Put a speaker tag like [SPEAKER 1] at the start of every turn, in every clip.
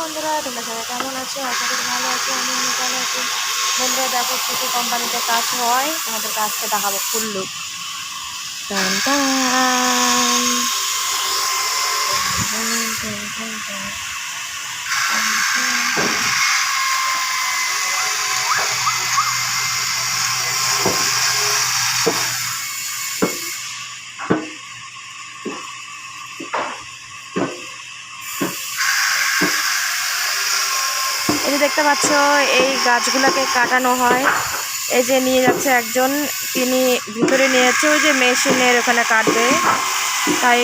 [SPEAKER 1] বন্ধুরা, তোমরা সবাই কেমন আছো? আশা করি ভালো আছো। আমি অনেক ভালো আছি। বন্ধুরা দেখো কিছু কোম্পানিতে কাজ হয়, তোমাদের কাজটা দেখাবো ফুল লুক। টান টান। এই যে দেখতে পাচ্ছ, এই গাছগুলোকে কাটানো হয়। এই যে নিয়ে যাচ্ছে একজন, তিনি ভিতরে নিয়ে যাচ্ছে, ওই যে মেশিনের ওখানে কাটবে। তাই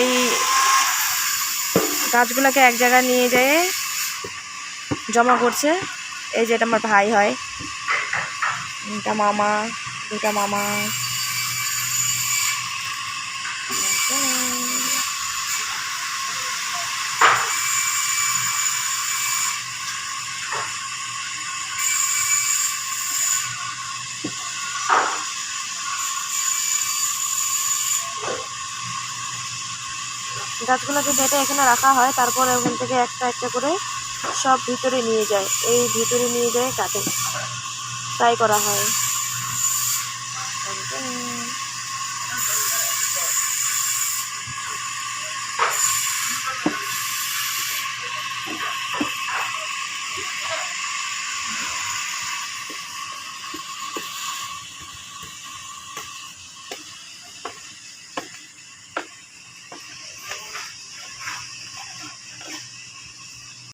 [SPEAKER 1] গাছগুলোকে এক জায়গায় নিয়ে যেয়ে জমা করছে। এই যে এটা আমার ভাই হয়, এটা মামা, দুটা মামা। গাছগুলোকে বেটে এখানে রাখা হয়, তারপর ওখান থেকে একটা একটা করে সব ভিতরে নিয়ে যায়। এই ভিতরে নিয়ে যায় কাটে, ফ্রাই করা হয়।